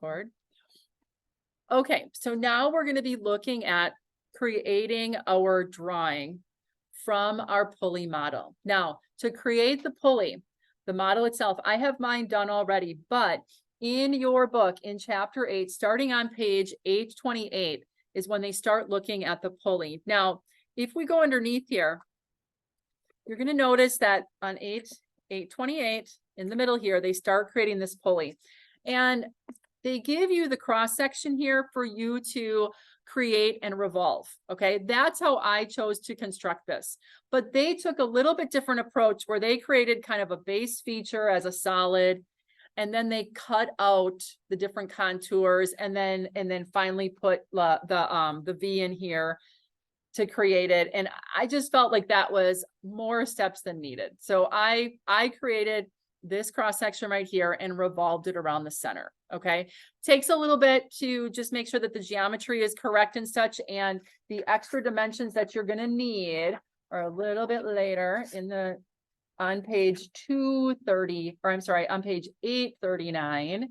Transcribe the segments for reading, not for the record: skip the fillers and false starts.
record. Okay, so now we're going to be looking at creating our drawing from our pulley model. Now, to create the pulley, the model itself, I have mine done already, but in your book, in chapter 8, starting on page 828 is when they start looking at the pulley. Now, if we go underneath here, you're going to notice that on 828 in the middle here, they start creating this pulley. And they give you the cross section here for you to create and revolve. Okay, that's how I chose to construct this. But they took a little bit different approach where they created kind of a base feature as a solid, and then they cut out the different contours, and then finally put the V in here to create it. And I just felt like that was more steps than needed. So I created this cross section right here and revolved it around the center. Okay, takes a little bit to just make sure that the geometry is correct and such, and the extra dimensions that you're going to need are a little bit later in the on page 230, or I'm sorry, on page 839.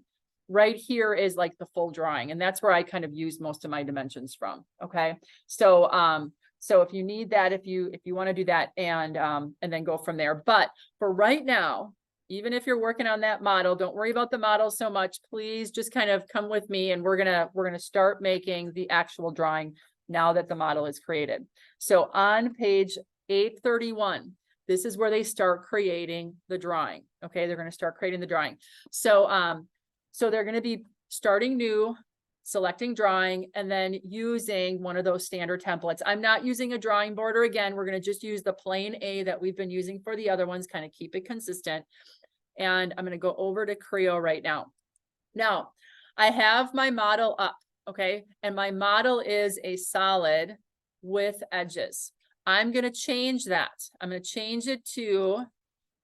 Right here is like the full drawing, and that's where I kind of use most of my dimensions from. Okay, so so if you need that, if you want to do that, and then go from there. But for right now, even if you're working on that model, don't worry about the model so much. Please just kind of come with me, and we're gonna start making the actual drawing now that the model is created. So on page 831, this is where they start creating the drawing. Okay, they're going to start creating the drawing. So so they're going to be starting new, selecting drawing, and then using one of those standard templates. I'm not using a drawing border again. We're going to just use the plain A that we've been using for the other ones, kind of keep it consistent. And I'm going to go over to Creo right now. Now, I have my model up, okay? And my model is a solid with edges. I'm going to change that. I'm going to change it to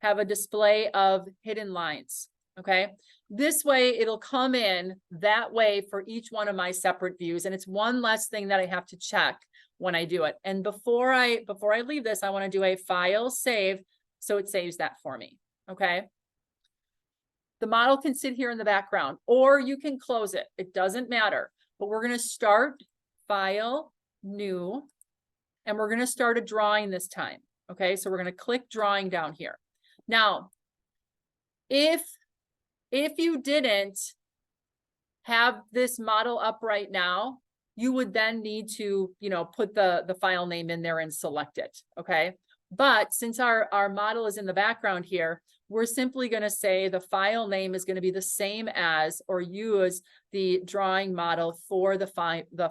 have a display of hidden lines, okay? This way it'll come in that way for each one of my separate views. And it's one less thing that I have to check when I do it. And before I leave this, I want to do a file save, so it saves that for me, okay? The model can sit here in the background, or you can close it. It doesn't matter, but we're going to start file, new, and we're going to start a drawing this time. Okay, so we're going to click drawing down here. Now, if you didn't have this model up right now, you would then need to, put the file name in there and select it. Okay, but since our model is in the background here, we're simply going to say the file name is going to be the same as, or use the drawing model for the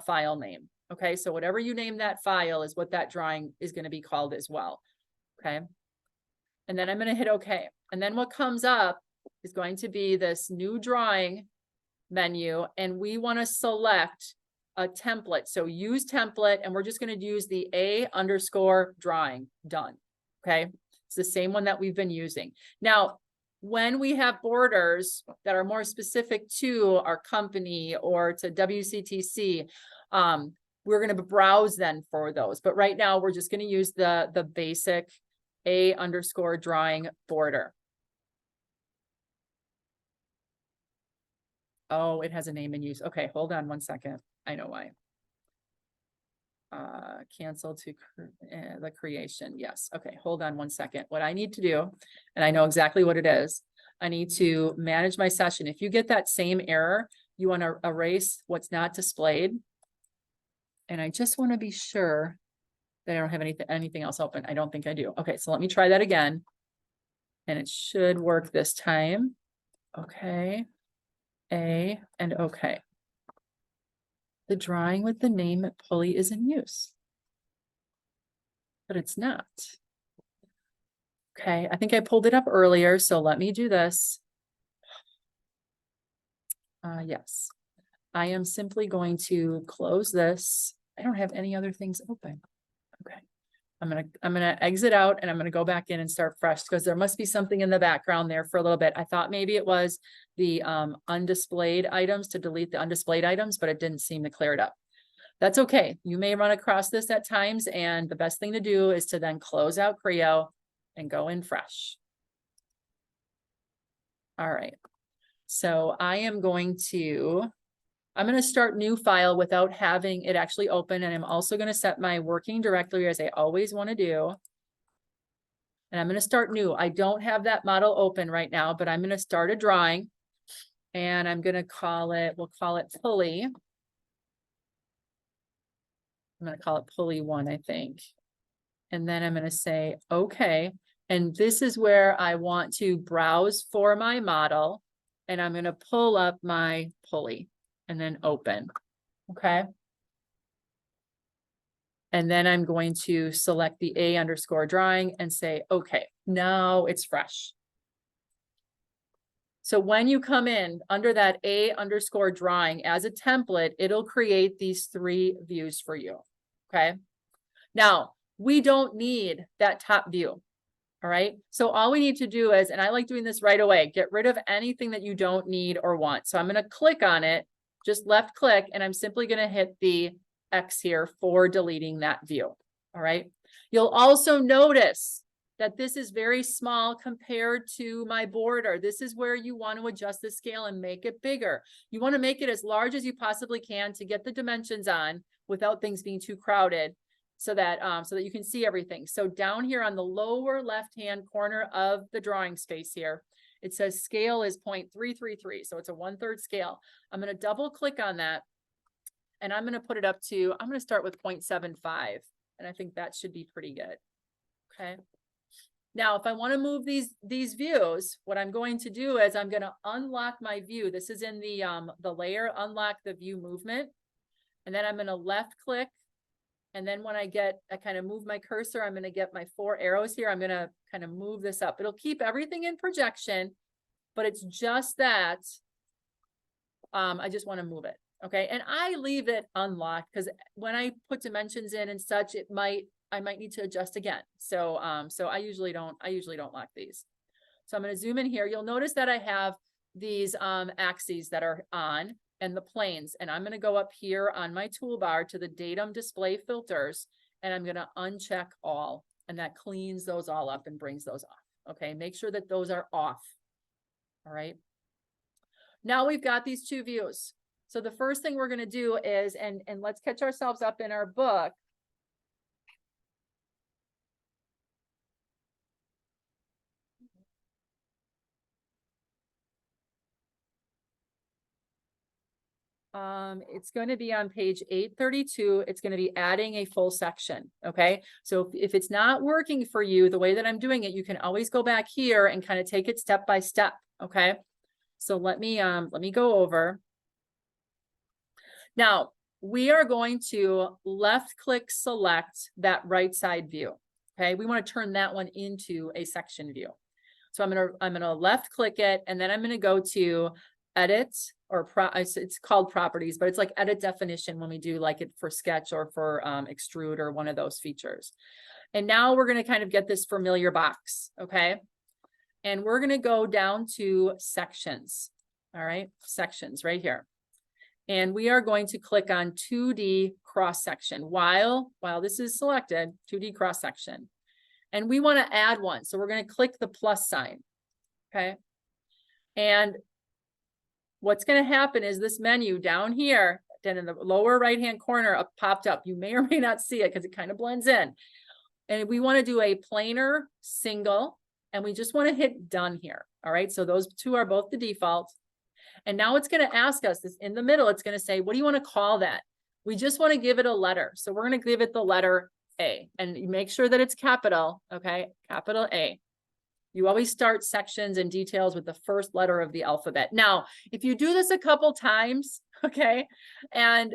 file name. Okay, so whatever you name that file is what that drawing is going to be called as well. Okay, and then I'm going to hit OK. And then what comes up is going to be this new drawing menu, and we want to select a template. So use template, and we're just going to use the A_drawing. Done. Okay, it's the same one that we've been using. Now, when we have borders that are more specific to our company or to WCTC, we're going to browse then for those. But right now, we're just going to use the basic A_drawing border. Oh, it has a name in use. Okay, hold on one second. I know why. Cancel to the creation. Yes. Okay, hold on one second. What I need to do, and I know exactly what it is, I need to manage my session. If you get that same error, you want to erase what's not displayed. And I just want to be sure that I don't have anything else open. I don't think I do. Okay, so let me try that again. And it should work this time. Okay. A and OK. The drawing with the name at Pulley is in use, but it's not. Okay, I think I pulled it up earlier, so let me do this. Yes, I am simply going to close this. I don't have any other things open. Okay, I'm gonna exit out, and I'm gonna go back in and start fresh, because there must be something in the background there for a little bit. I thought maybe it was the undisplayed items, to delete the undisplayed items, but it didn't seem to clear it up. That's okay. You may run across this at times, and the best thing to do is to then close out Creo and go in fresh. All right. So I'm going to start new file without having it actually open. And I'm also going to set my working directory as I always want to do. And I'm going to start new. I don't have that model open right now, but I'm going to start a drawing and I'm going to call it, we'll call it Pulley. I'm going to call it Pulley1, I think. And then I'm going to say, okay. And this is where I want to browse for my model. And I'm going to pull up my pulley and then open. Okay. And then I'm going to select the A_drawing and say, okay, now it's fresh. So when you come in under that A_drawing as a template, it'll create these 3 views for you. Okay. Now we don't need that top view. All right. So all we need to do is, and I like doing this right away, get rid of anything that you don't need or want. So I'm going to click on it, just left click, and I'm simply going to hit the X here for deleting that view. All right. You'll also notice that this is very small compared to my border. This is where you want to adjust the scale and make it bigger. You want to make it as large as you possibly can to get the dimensions on without things being too crowded, so that you can see everything. So down here on the lower left-hand corner of the drawing space here, it says scale is 0.333. So it's a 1/3 scale. I'm going to double click on that. And I'm going to put it up to, I'm going to start with 0.75. And I think that should be pretty good. Okay. Now, if I want to move these views, what I'm going to do is I'm going to unlock my view. This is in the layer, unlock the view movement. And then I'm going to left click. And then when I kind of move my cursor, I'm going to get my 4 arrows here. I'm going to kind of move this up. It'll keep everything in projection, but it's just that I just want to move it. Okay. And I leave it unlocked because when I put dimensions in and such, I might need to adjust again. So I usually don't lock these. So I'm going to zoom in here. You'll notice that I have these axes that are on and the planes. And I'm going to go up here on my toolbar to the datum display filters, and I'm going to uncheck all, and that cleans those all up and brings those off. Okay. Make sure that those are off. All right. Now we've got these 2 views. So the first thing we're going to do is, and let's catch ourselves up in our book. It's going to be on page 832. It's going to be adding a full section. Okay. So if it's not working for you the way that I'm doing it, you can always go back here and kind of take it step by step. Okay. So let me go over. Now we are going to left click select that right side view. Okay. We want to turn that one into a section view. So I'm going to left click it, and then I'm going to go to edit, or it's called properties, but it's like edit definition when we do like it for sketch or for extrude or one of those features. And now we're going to kind of get this familiar box. Okay. And we're going to go down to sections. All right. Sections right here. And we are going to click on 2D cross section while this is selected, 2D cross section. And we want to add one. So we're going to click the plus sign. Okay. And what's going to happen is this menu down here, then in the lower right-hand corner popped up. You may or may not see it because it kind of blends in. And we want to do a planar single, and we just want to hit done here. All right. So those 2 are both the default. And now it's going to ask us this in the middle. It's going to say, what do you want to call that? We just want to give it a letter. So we're going to give it the letter A, and you make sure that it's capital. Okay. Capital A. You always start sections and details with the first letter of the alphabet. Now, if you do this a couple times, okay, and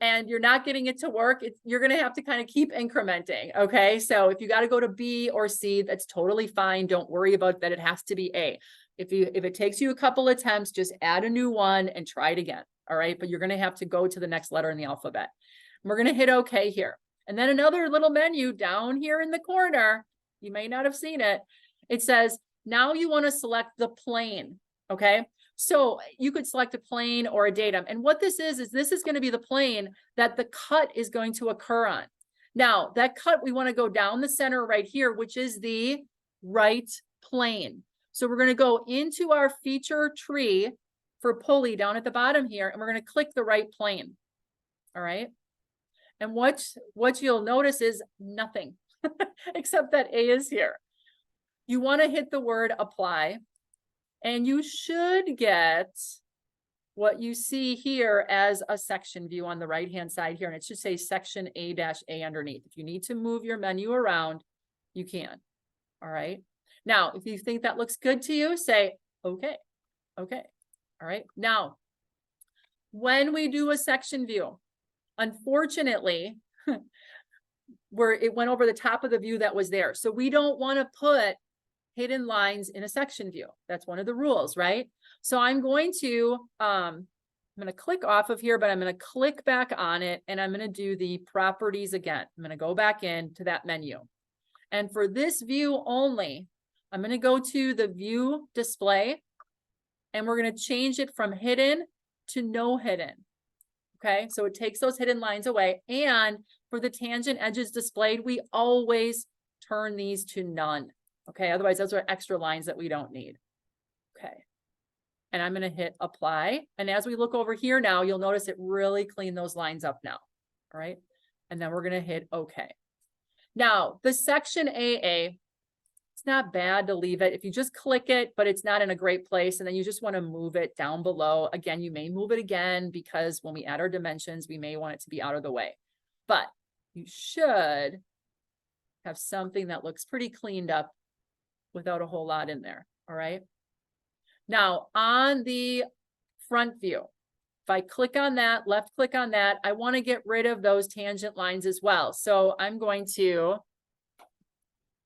you're not getting it to work, you're going to have to kind of keep incrementing. Okay. So if you got to go to B or C, that's totally fine. Don't worry about that. It has to be A. If it takes you a couple attempts, just add a new one and try it again. All right. But you're going to have to go to the next letter in the alphabet. And we're going to hit OK here. And then another little menu down here in the corner. You may not have seen it. It says, now you want to select the plane. Okay. So you could select a plane or a datum. And what this is this is going to be the plane that the cut is going to occur on. Now that cut, we want to go down the center right here, which is the right plane. So we're going to go into our feature tree for pulley down at the bottom here, and we're going to click the right plane. All right. And what you'll notice is nothing except that A is here. You want to hit the word apply, and you should get what you see here as a section view on the right-hand side here. And it should say section A-A underneath. If you need to move your menu around, you can. All right. Now, if you think that looks good to you, say, okay, okay. All right. Now, when we do a section view, unfortunately, it went over the top of the view that was there. So we don't want to put hidden lines in a section view. That's one of the rules, right? So I'm going to click off of here, but I'm going to click back on it, and I'm going to do the properties again. I'm going to go back into that menu. And for this view only, I'm going to go to the view display, and we're going to change it from hidden to no hidden. Okay, so it takes those hidden lines away. And for the tangent edges displayed, we always turn these to none. Okay, otherwise those are extra lines that we don't need. Okay, and I'm going to hit apply. And as we look over here now, you'll notice it really cleaned those lines up now. All right, and then we're going to hit okay. Now, the section AA, it's not bad to leave it if you just click it, but it's not in a great place. And then you just want to move it down below. Again, you may move it again because when we add our dimensions, we may want it to be out of the way. But you should have something that looks pretty cleaned up without a whole lot in there. All right. Now, on the front view, if I click on that, left click on that, I want to get rid of those tangent lines as well. So I'm going to,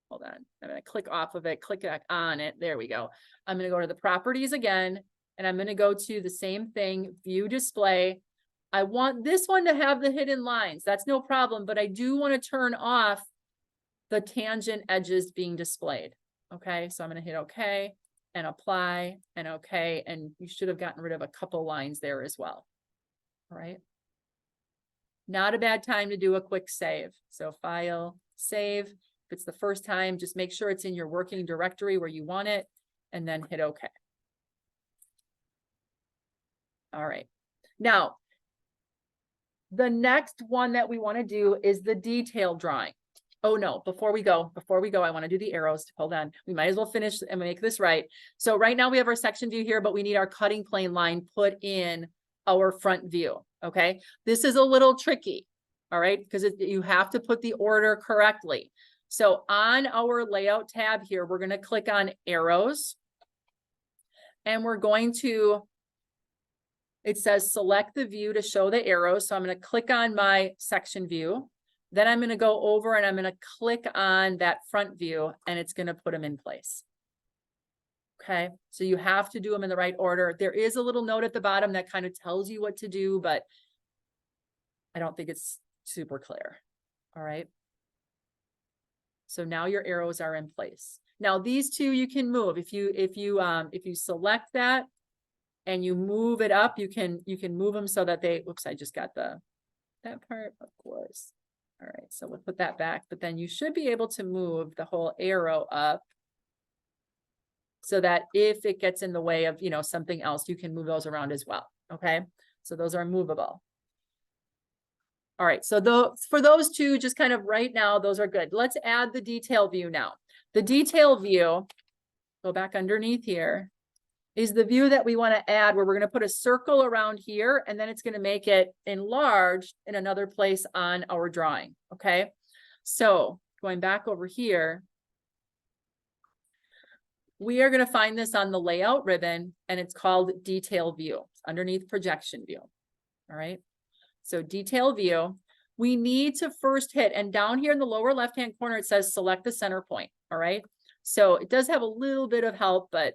hold on, I'm going to click off of it, click back on it. There we go. I'm going to go to the properties again, and I'm going to go to the same thing, view display. I want this one to have the hidden lines. That's no problem, but I do want to turn off the tangent edges being displayed. Okay, so I'm going to hit okay and apply and okay. And you should have gotten rid of a couple lines there as well. All right. Not a bad time to do a quick save. So file, save. If it's the first time, just make sure it's in your working directory where you want it, and then hit okay. All right. Now, the next one that we want to do is the detail drawing. Oh no, before we go, I want to do the arrows. Hold on. We might as well finish and make this right. So right now we have our section view here, but we need our cutting plane line put in our front view. Okay. This is a little tricky. All right. Because you have to put the order correctly. So on our layout tab here, we're going to click on arrows, and we're going to, it says select the view to show the arrows. So I'm going to click on my section view. Then I'm going to go over and I'm going to click on that front view, and it's going to put them in place. Okay, so you have to do them in the right order. There is a little note at the bottom that kind of tells you what to do, but I don't think it's super clear. All right. So now your arrows are in place. Now these two you can move. If you select that and you move it up, you can move them so that they, whoops, I just got that part, of course. All right, so we'll put that back, but then you should be able to move the whole arrow up so that if it gets in the way of, something else, you can move those around as well. Okay, so those are movable. All right, so for those two, just kind of right now, those are good. Let's add the detail view now. The detail view, go back underneath here, is the view that we want to add, where we're going to put a circle around here, and then it's going to make it enlarged in another place on our drawing. Okay, so going back over here, we are going to find this on the layout ribbon, and it's called detail view. It's underneath projection view. All right, so detail view, we need to first hit, and down here in the lower left hand corner it says select the center point. All right, so it does have a little bit of help, but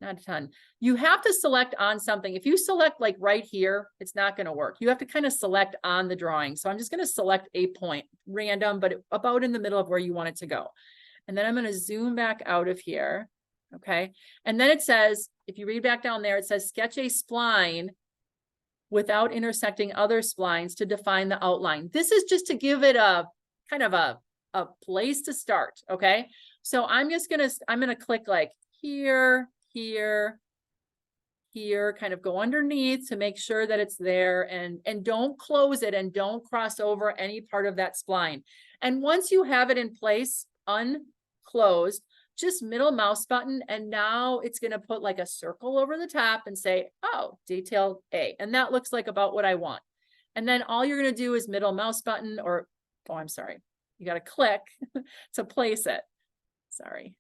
not a ton. You have to select on something. If you select like right here, it's not going to work. You have to kind of select on the drawing. So I'm just going to select a point, random, but about in the middle of where you want it to go. And then I'm going to zoom back out of here. Okay. And then it says, if you read back down there, it says sketch a spline without intersecting other splines to define the outline. This is just to give it a kind of a place to start. Okay. So I'm going to click like here, here, kind of go underneath to make sure that it's there, and don't close it and don't cross over any part of that spline. And once you have it in place, unclosed, just middle mouse button, and now it's going to put like a circle over the top and say, oh, detail A. And that looks like about what I want. And then all you're going to do is middle mouse button, or, oh, I'm sorry, you got to click to place it. Sorry.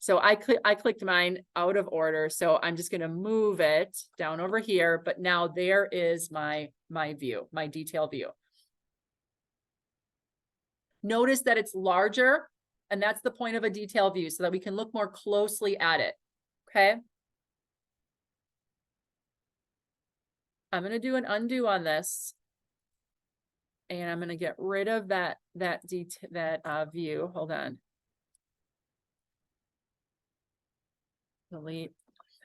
So I clicked mine out of order. So I'm just going to move it down over here. But now there is my view, my detail view. Notice that it's larger, and that's the point of a detail view, so that we can look more closely at it. Okay. I'm going to do an undo on this. And I'm going to get rid of that view. Hold on. Delete.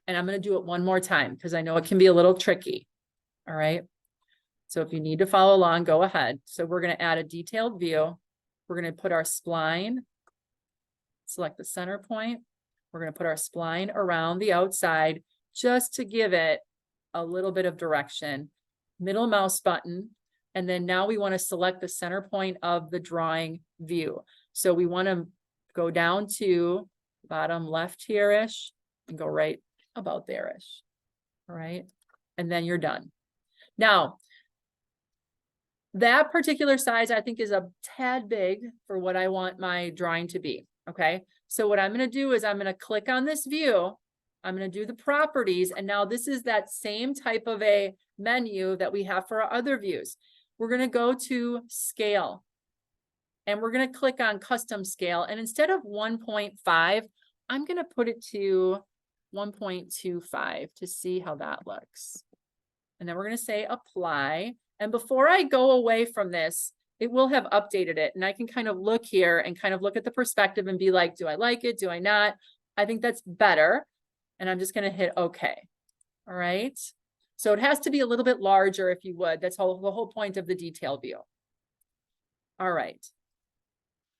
And I'm going to do it one more time because I know it can be a little tricky. All right. So if you need to follow along, go ahead. So we're going to add a detailed view. We're going to put our spline, select the center point. We're going to put our spline around the outside just to give it a little bit of direction. Middle mouse button. And then now we want to select the center point of the drawing view. So we want to go down to bottom left here-ish and go right about there-ish. All right. And then you're done. Now, that particular size I think is a tad big for what I want my drawing to be. Okay. So what I'm going to do is I'm going to click on this view. I'm going to do the properties. And now this is that same type of a menu that we have for our other views. We're going to go to scale, and we're going to click on custom scale. And instead of 1.5, I'm going to put it to 1.25 to see how that looks. And then we're going to say apply. And before I go away from this, it will have updated it. And I can kind of look here and kind of look at the perspective and be like, do I like it? Do I not? I think that's better. And I'm just going to hit OK. All right. So it has to be a little bit larger if you would. That's the whole point of the detail view. All right.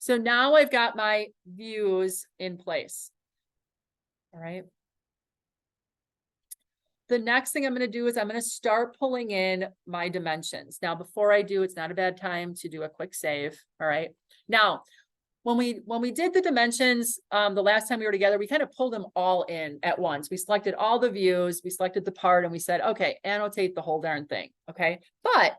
So now I've got my views in place. All right. The next thing I'm going to do is I'm going to start pulling in my dimensions. Now, before I do, it's not a bad time to do a quick save. All right. Now, when we did the dimensions, the last time we were together, we kind of pulled them all in at once. We selected all the views, we selected the part, and we said, okay, annotate the whole darn thing. Okay. But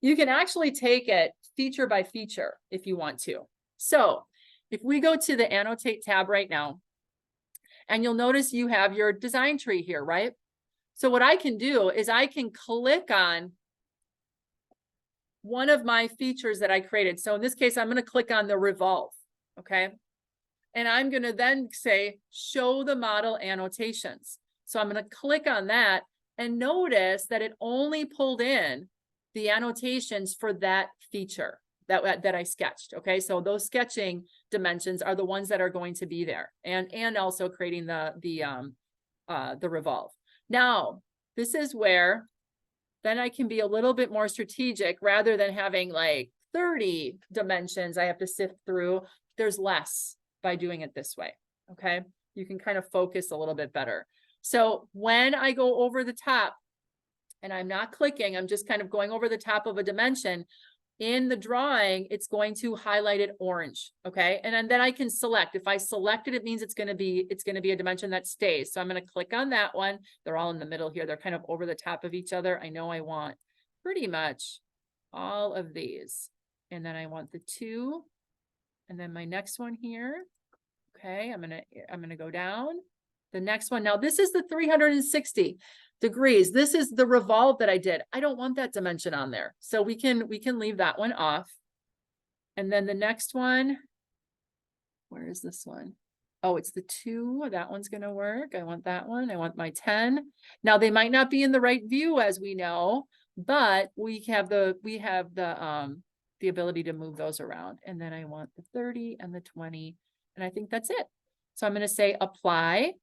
you can actually take it feature by feature if you want to. So if we go to the annotate tab right now, and you'll notice you have your design tree here, right? So what I can do is I can click on one of my features that I created. So in this case, I'm going to click on the revolve. Okay. And I'm going to then say, show the model annotations. So I'm going to click on that and notice that it only pulled in the annotations for that feature that I sketched. Okay. So those sketching dimensions are the ones that are going to be there, and also creating the revolve. Now, this is where then I can be a little bit more strategic rather than having like 30 dimensions I have to sift through. There's less by doing it this way. Okay. You can kind of focus a little bit better. So when I go over the top and I'm not clicking, I'm just kind of going over the top of a dimension in the drawing, it's going to highlight it orange. Okay. And then I can select. If I select it, it means it's going to be a dimension that stays. So I'm going to click on that one. They're all in the middle here. They're kind of over the top of each other. I know I want pretty much all of these. And then I want the 2. And then my next one here. Okay. I'm going to go down. The next one. Now this is the 360 degrees. This is the revolve that I did. I don't want that dimension on there. So we can leave that one off. And then the next one, where is this one? Oh, it's the 2. That one's going to work. I want that one. I want my 10. Now they might not be in the right view, as we know, but we have the ability to move those around. And then I want the 30 and the 20. And I think that's it. So I'm going to say apply.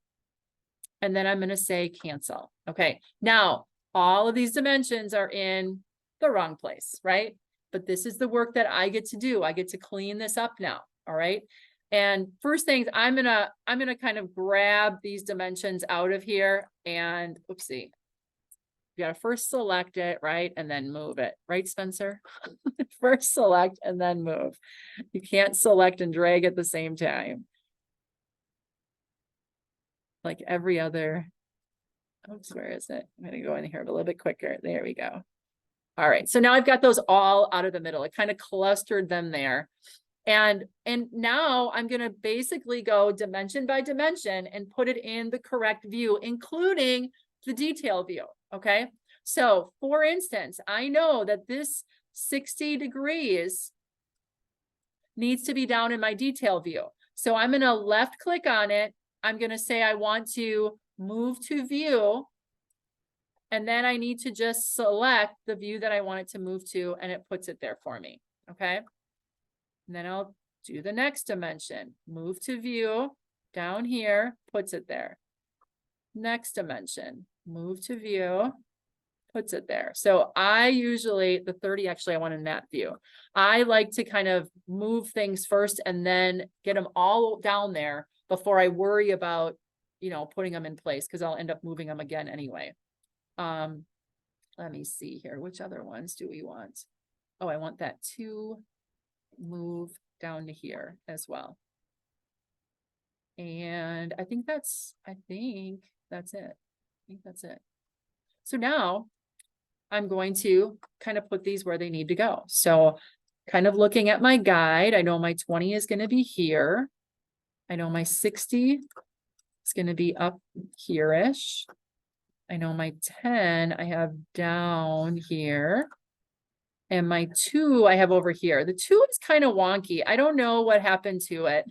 And then I'm going to say cancel. Okay. Now all of these dimensions are in the wrong place, right? But this is the work that I get to do. I get to clean this up now. All right. And first things, I'm gonna kind of grab these dimensions out of here and oopsie. You gotta first select it, right? And then move it, right, Spencer? First select and then move. You can't select and drag at the same time. Like every other, oops, where is it? I'm gonna go in here a little bit quicker. There we go. All right, so now I've got those all out of the middle. I kind of clustered them there. And now I'm going to basically go dimension by dimension and put it in the correct view, including the detail view. Okay. So for instance, I know that this 60 degrees needs to be down in my detail view. So I'm going to left click on it. I'm going to say I want to move to view. And then I need to just select the view that I want it to move to, and it puts it there for me. Okay. And then I'll do the next dimension, move to view down here, puts it there. Next dimension, move to view, puts it there. So I usually, the 30, actually I want in that view. I like to kind of move things first and then get them all down there before I worry about, you know, putting them in place, because I'll end up moving them again anyway. Let me see here. Which other ones do we want? Oh, I want that to move down to here as well. And I think that's it. I think that's it. So now I'm going to kind of put these where they need to go. So kind of looking at my guide, I know my 20 is going to be here. I know my 60 is going to be up here-ish. I know my 10 I have down here. And my 2 I have over here. The 2 is kind of wonky. I don't know what happened to it,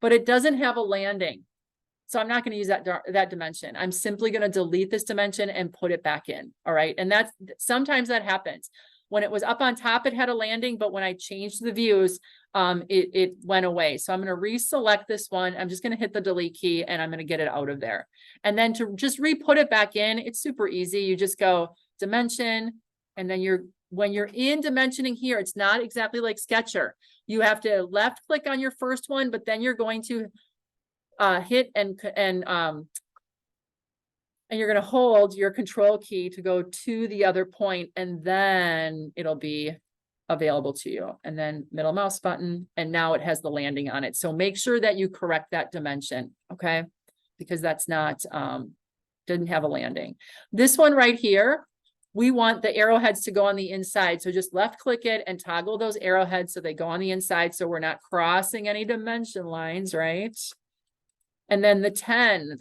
but it doesn't have a landing. So I'm not going to use that dimension. I'm simply going to delete this dimension and put it back in. All right. And that's sometimes that happens. When it was up on top, it had a landing, but when I changed the views, it went away. So I'm going to reselect this one. I'm just going to hit the delete key and I'm going to get it out of there. And then to just re-put it back in, it's super easy. You just go dimension, and then when you're in dimensioning here, it's not exactly like Sketcher. You have to left click on your first one, but then you're going to hit and you're going to hold your control key to go to the other point, and then it'll be available to you. And then middle mouse button, and now it has the landing on it. So make sure that you correct that dimension, okay? Because that's not, didn't have a landing. This one right here, we want the arrowheads to go on the inside. So just left click it and toggle those arrowheads so they go on the inside, so we're not crossing any dimension lines, right? And then the 10.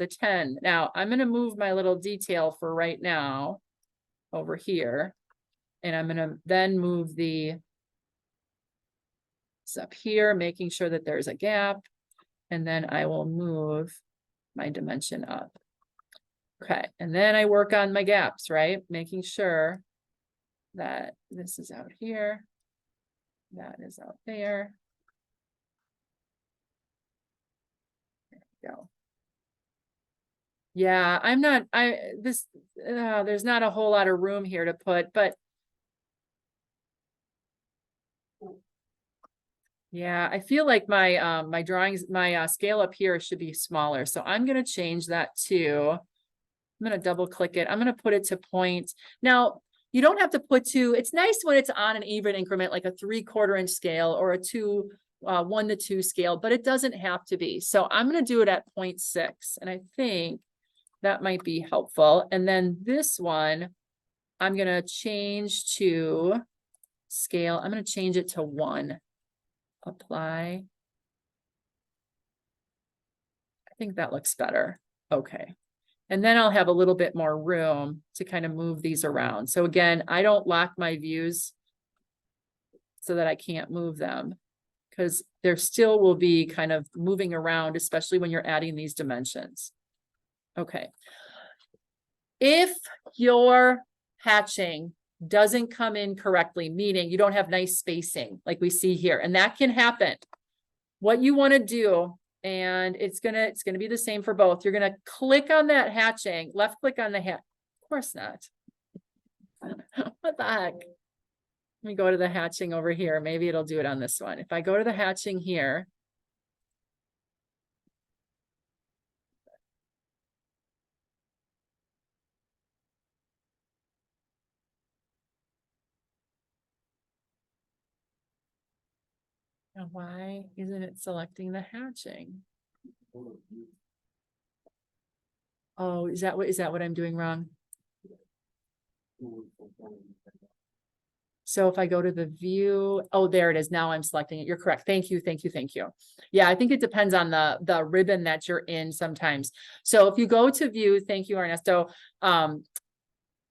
Now I'm going to move my little detail for right now over here. And I'm going to then move it's up here, making sure that there's a gap. And then I will move my dimension up. Okay. And then I work on my gaps, right? Making sure that this is out here. That is out there. Go. Yeah, there's not a whole lot of room here to put, but yeah, I feel like my my drawings, my scale up here should be smaller. So I'm going to change that to, I'm going to double click it. I'm going to put it to point. Now, you don't have to put it's nice when it's on an even increment, like a 3/4 inch scale or a 1 to 2 scale, but it doesn't have to be. So I'm going to do it at 0.6. And I think that might be helpful. And then this one, I'm going to change to scale. I'm going to change it to 1. Apply. I think that looks better. Okay. And then I'll have a little bit more room to kind of move these around. So again, I don't lock my views so that I can't move them, because there still will be kind of moving around, especially when you're adding these dimensions. Okay. If your hatching doesn't come in correctly, meaning you don't have nice spacing like we see here, and that can happen, what you want to do, and it's gonna be the same for both, you're gonna click on that hatching, left click on the hat. Of course not. What the heck? Let me go to the hatching over here. Maybe it'll do it on this one. If I go to the hatching here, Now, why isn't it selecting the hatching? Oh, is that what I'm doing wrong? So if I go to the view, oh, there it is. Now I'm selecting it. You're correct. Thank you, thank you, thank you. Yeah, I think it depends on the ribbon that you're in sometimes. So if you go to view, thank you, Ernesto.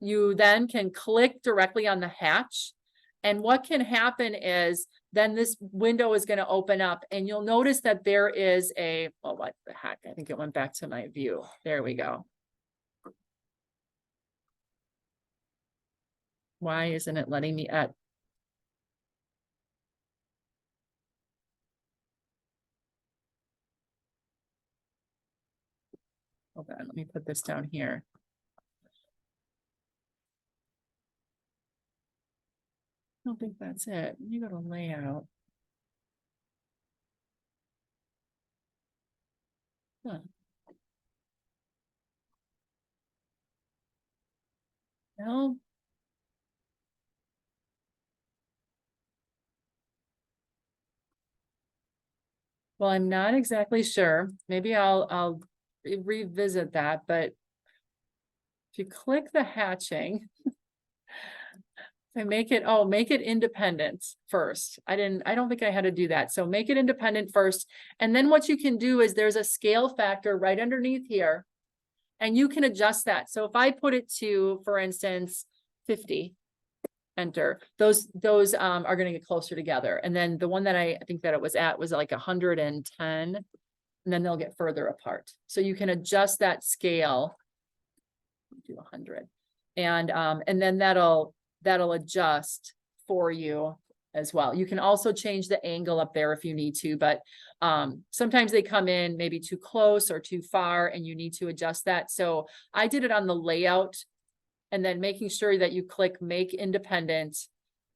You then can click directly on the hatch. And what can happen is then this window is going to open up and you'll notice that there is a, oh, what the heck? I think it went back to my view. There we go. Why isn't it letting me add? Hold on, let me put this down here. I don't think that's it. You go to layout. Huh. No. Well, I'm not exactly sure. Maybe I'll revisit that, but if you click the hatching and make it independent first. I don't think I had to do that. So make it independent first. And then what you can do is there's a scale factor right underneath here and you can adjust that. So if I put it to, for instance, 50, enter, those are going to get closer together. And then the one that I think that it was at was like 110, and then they'll get further apart. So you can adjust that scale, do 100, and then that'll adjust for you as well. You can also change the angle up there if you need to, but sometimes they come in maybe too close or too far and you need to adjust that. So I did it on the layout, and then making sure that you click make independent,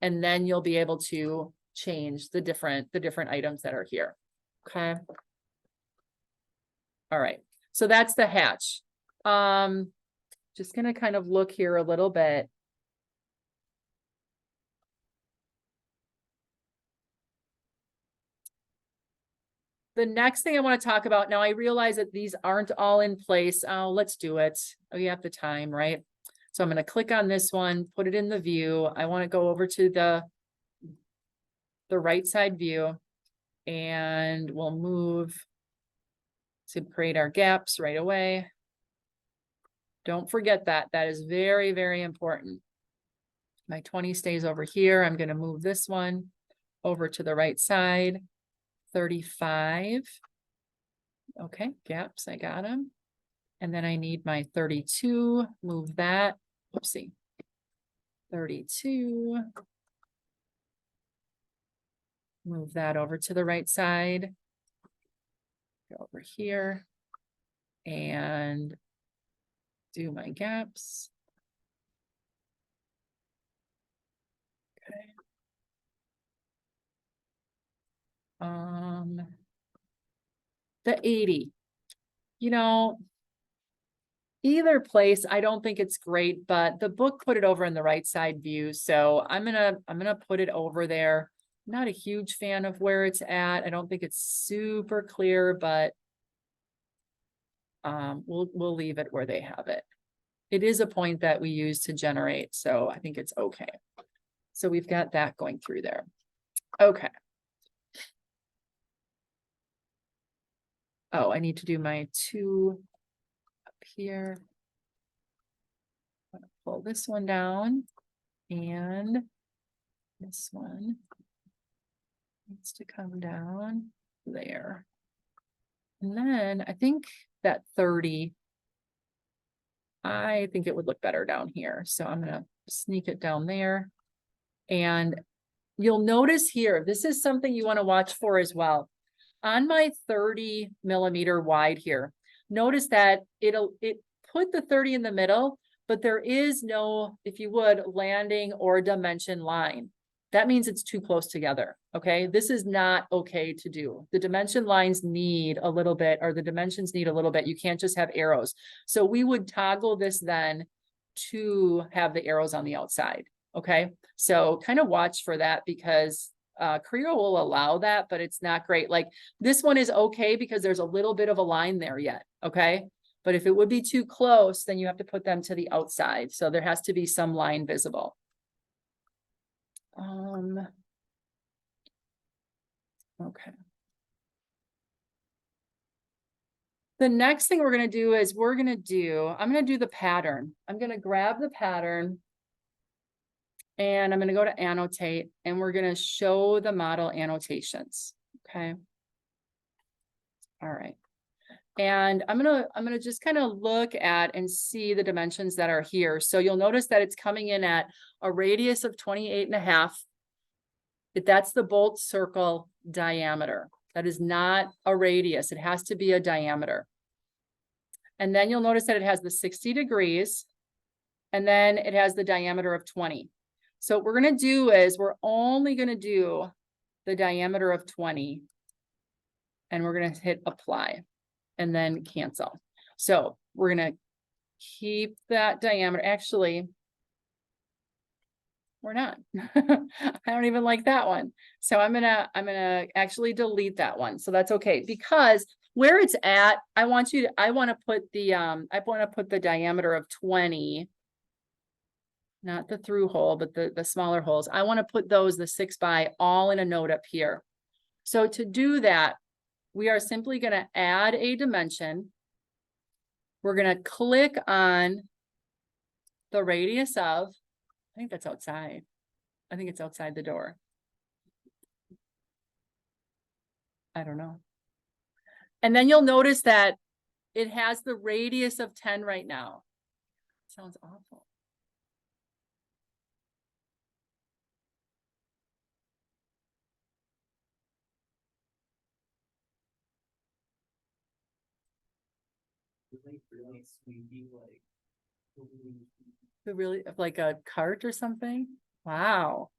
and then you'll be able to change the different items that are here. Okay. All right. So that's the hatch. Just going to kind of look here a little bit. The next thing I want to talk about now, I realize that these aren't all in place. Oh, let's do it. Oh, you have the time, right? So I'm going to click on this one, put it in the view. I want to go over to the right side view, and we'll move to create our gaps right away. Don't forget that. That is very, very important. My 20 stays over here. I'm going to move this one over to the right side. 35. Okay, gaps, I got them. And then I need my 32, move that, oopsie, 32. Move that over to the right side. Go over here and do my gaps. Okay. The 80, you know, either place, I don't think it's great, but the book put it over in the right side view. So I'm gonna put it over there. I'm not a huge fan of where it's at. I don't think it's super clear, but we'll leave it where they have it. It is a point that we use to generate, so I think it's okay. So we've got that going through there. Okay. Oh, I need to do my 2 up here. I'm gonna pull this one down, and this one needs to come down there. And then I think that 30, I think it would look better down here. So I'm gonna sneak it down there. And you'll notice here, this is something you want to watch for as well. On my 30mm wide here, notice that it put the 30 in the middle, but there is no, if you would, landing or dimension line. That means it's too close together. Okay, this is not okay to do. The dimension lines need a little bit, or the dimensions need a little bit. You can't just have arrows. So we would toggle this then to have the arrows on the outside. Okay, so kind of watch for that, because Creo will allow that, but it's not great. Like this one is okay because there's a little bit of a line there yet, okay? But if it would be too close, then you have to put them to the outside. So there has to be some line visible. Okay. The next thing we're going to do is I'm going to do the pattern. I'm going to grab the pattern and I'm going to go to annotate and we're going to show the model annotations. Okay. All right. And I'm going to just kind of look at and see the dimensions that are here. So you'll notice that it's coming in at a radius of 28.5. That's the bolt circle diameter. That is not a radius. It has to be a diameter. And then you'll notice that it has the 60 degrees and then it has the diameter of 20. So what we're going to do is we're only going to do the diameter of 20 and we're going to hit apply and then cancel. So we're going to keep that diameter. Actually, we're not. I don't even like that one. So I'm gonna actually delete that one. So that's okay, because where it's at, I want to put the diameter of 20, not the through hole, but the smaller holes. I want to put those, the 6x, all in a note up here. So to do that, we are simply going to add a dimension. We're going to click on the radius of, I think that's outside. I think it's outside the door. I don't know. And then you'll notice that it has the radius of 10 right now. Sounds awful. Really sweetie, really like a cart or something. Wow.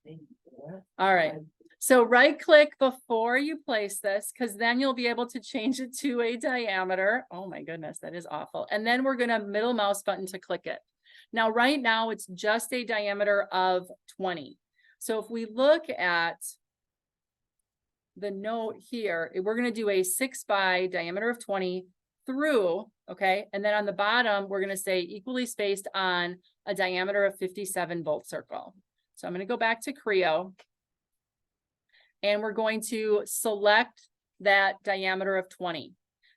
All right. So right click before you place this, because then you'll be able to change it to a diameter. Oh my goodness, that is awful. And then we're going to middle mouse button to click it. Now, right now it's just a diameter of 20. So if we look at the note here, we're going to do a 6x diameter of 20 through, okay? And then on the bottom, we're going to say equally spaced on a diameter of 57 bolt circle. So I'm going to go back to Creo and we're going to select that diameter of 20.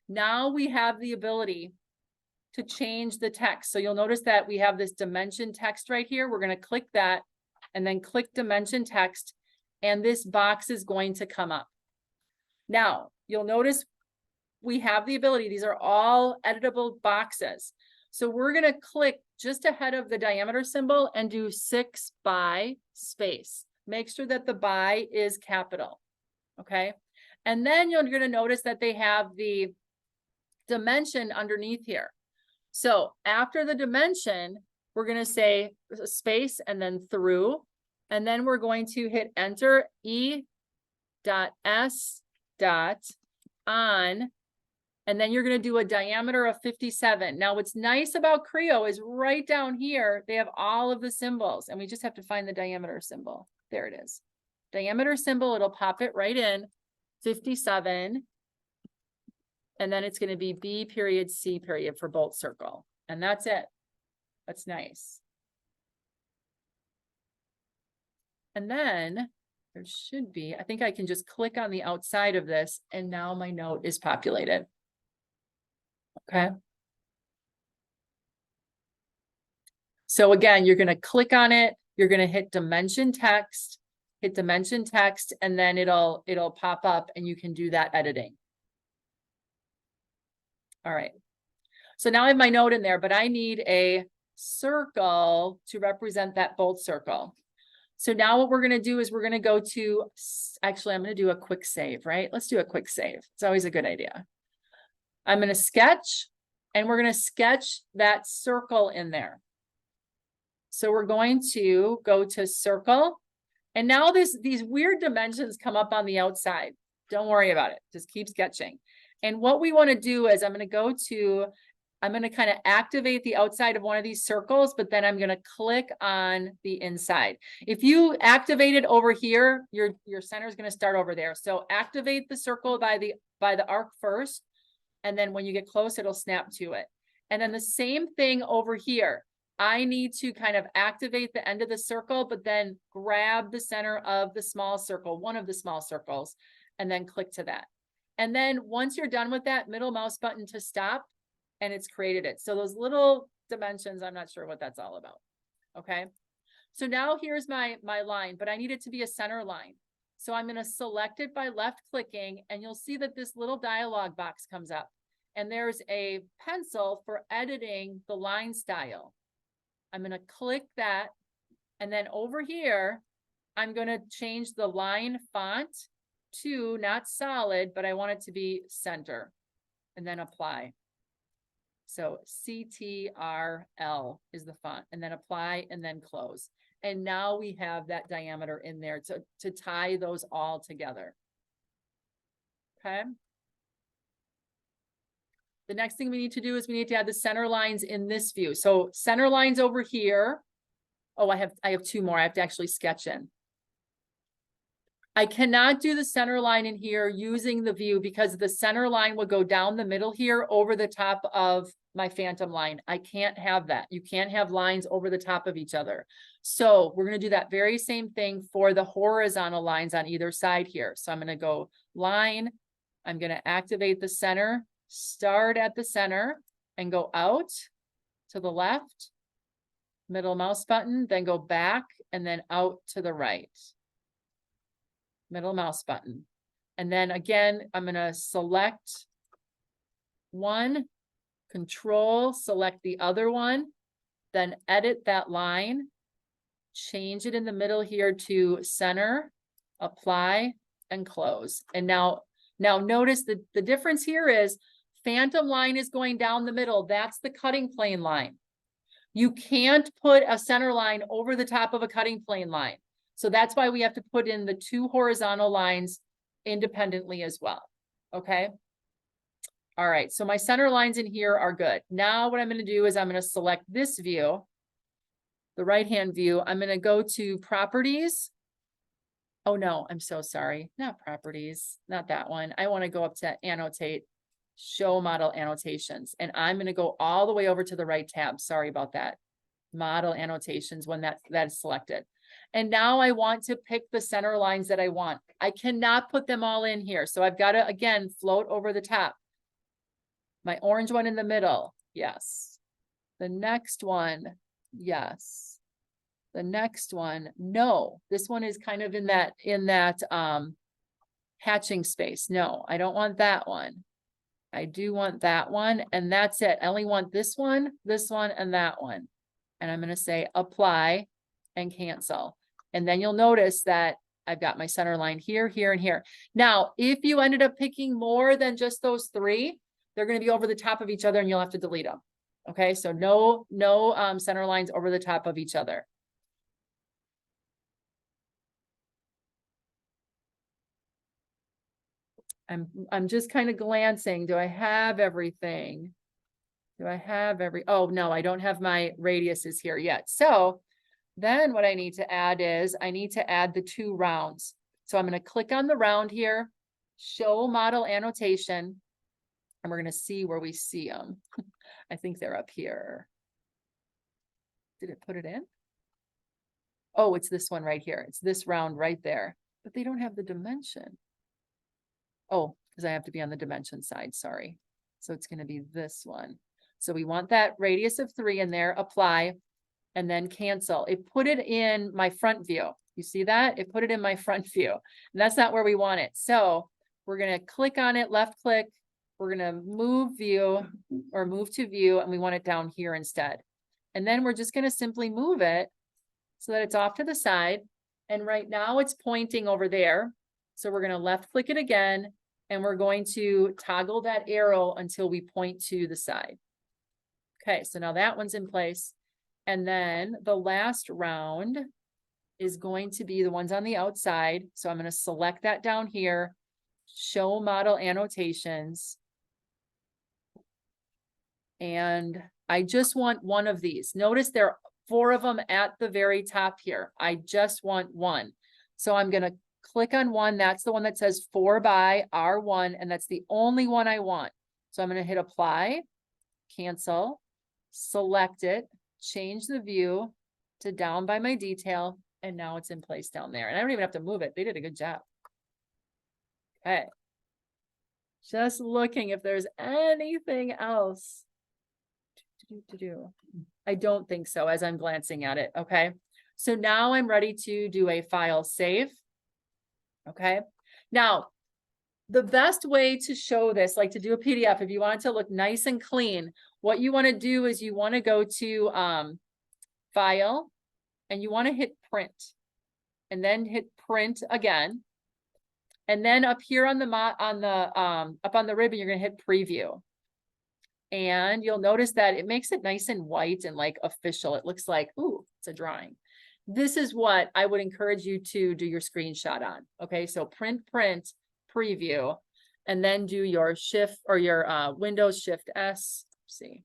Now we have the ability to change the text. So you'll notice that we have this dimension text right here. We're going to click that and then click dimension text, and this box is going to come up. Now you'll notice we have the ability, these are all editable boxes. So we're going to click just ahead of the diameter symbol and do 6x space. Make sure that the by is capital. Okay. And then you're going to notice that they have the dimension underneath here. So after the dimension, we're going to say space and then through, and then we're going to hit enter E.S. on, and then you're going to do a diameter of 57. Now, what's nice about Creo is right down here, they have all of the symbols, and we just have to find the diameter symbol. There it is. Diameter symbol, it'll pop it right in, 57. And then it's going to be B period, C period for bolt circle. And that's it. That's nice. And then there should be, I think I can just click on the outside of this, and now my note is populated. Okay. So again, you're going to click on it. You're going to hit dimension text, and then it'll pop up and you can do that editing. All right. So now I have my note in there, but I need a circle to represent that bolt circle. So now what we're going to do is we're going to go to, actually, I'm going to do a quick save, right? Let's do a quick save. It's always a good idea. I'm going to sketch, and we're going to sketch that circle in there. So we're going to go to circle, and now these weird dimensions come up on the outside. Don't worry about it. Just keep sketching. And what we want to do is I'm going to go to I'm going to kind of activate the outside of one of these circles, but then I'm going to click on the inside. If you activate it over here, your center is going to start over there. So activate the circle by the arc first. And then when you get close, it'll snap to it. And then the same thing over here. I need to kind of activate the end of the circle, but then grab the center of the small circle, one of the small circles, and then click to that. And then once you're done with that, middle mouse button to stop, and it's created it. So those little dimensions, I'm not sure what that's all about. Okay. So now here's my line, but I need it to be a center line. So I'm going to select it by left clicking, and you'll see that this little dialog box comes up, and there's a pencil for editing the line style. I'm going to click that. And then over here, I'm going to change the line font to not solid, but I want it to be center, and then apply. So CTRL is the font, and then apply, and then close. And now we have that diameter in there to tie those all together. Okay. The next thing we need to do is we need to add the center lines in this view. So center lines over here. Oh, I have two more. I have to actually sketch in. I cannot do the center line in here using the view because the center line will go down the middle here over the top of my phantom line. I can't have that. You can't have lines over the top of each other. So we're going to do that very same thing for the horizontal lines on either side here. So I'm going to go line. I'm going to activate the center, start at the center, and go out to the left, middle mouse button, then go back, and then out to the right. Middle mouse button. And then again, I'm going to select one, control, select the other one, then edit that line, change it in the middle here to center, apply, and close. And now notice that the difference here is phantom line is going down the middle. That's the cutting plane line. You can't put a center line over the top of a cutting plane line. So that's why we have to put in the two horizontal lines independently as well. Okay. All right. So my center lines in here are good. Now what I'm going to do is I'm going to select this view, the right-hand view. I'm going to go to properties. Oh no, I'm so sorry. Not properties, not that one. I want to go up to annotate, show model annotations. And I'm going to go all the way over to the right tab. Sorry about that. Model annotations when that's selected. And now I want to pick the center lines that I want. I cannot put them all in here. So I've got to, again, float over the top. My orange one in the middle. Yes. The next one. Yes. The next one. No, this one is kind of in that hatching space. No, I don't want that one. I do want that one. And that's it. I only want this one, and that one. And I'm going to say apply and cancel. And then you'll notice that I've got my center line here, here, and here. Now, if you ended up picking more than just those three, they're going to be over the top of each other and you'll have to delete them. Okay, so no center lines over the top of each other. I'm just kind of glancing. Do I have everything? Oh no, I don't have my radiuses here yet. So then what I need to add is I need to add the two rounds. So I'm going to click on the round here, show model annotation, and we're going to see where we see them. I think they're up here. Did it put it in? Oh, it's this one right here. It's this round right there, but they don't have the dimension. Oh, because I have to be on the dimension side. Sorry. So it's going to be this one. So we want that radius of 3 in there, apply, and then cancel. It put it in my front view. You see that? It put it in my front view. And that's not where we want it. So we're going to click on it, left click. We're going to move view or move to view, and we want it down here instead. And then we're just going to simply move it so that it's off to the side. And right now it's pointing over there. So we're going to left click it again, and we're going to toggle that arrow until we point to the side. Okay, so now that one's in place. And then the last round is going to be the ones on the outside. So I'm going to select that down here, show model annotations. And I just want one of these. Notice there are 4 of them at the very top here. I just want one. So I'm gonna click on one. That's the one that says 4 by R1, and that's the only one I want. So I'm gonna hit apply, cancel, select it, change the view to down by my detail, and now it's in place down there. And I don't even have to move it. They did a good job. Okay. Just looking if there's anything else to do. I don't think so as I'm glancing at it. Okay. So now I'm ready to do a file save. Okay. Now, the best way to show this, like to do a PDF, if you want it to look nice and clean, what you want to do is you want to go to file and you want to hit print and then hit print again. And then up here on the up on the ribbon, you're going to hit preview. And you'll notice that it makes it nice and white and like official. It looks like, ooh, it's a drawing. This is what I would encourage you to do your screenshot on. Okay, so print, preview, and then do your shift or your Windows Shift S, see,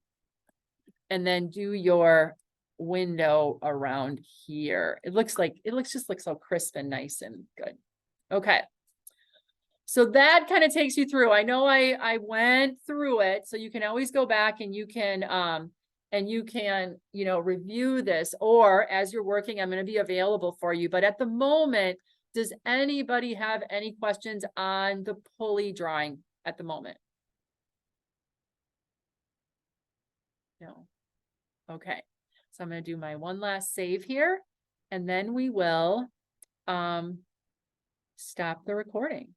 and then do your window around here. It looks so crisp and nice and good. Okay. So that kind of takes you through. I know I went through it, so you can always go back and you can, you know, review this, or as you're working, I'm going to be available for you. But at the moment, does anybody have any questions on the pulley drawing at the moment? No. Okay. So I'm going to do my one last save here, and then we will stop the recording.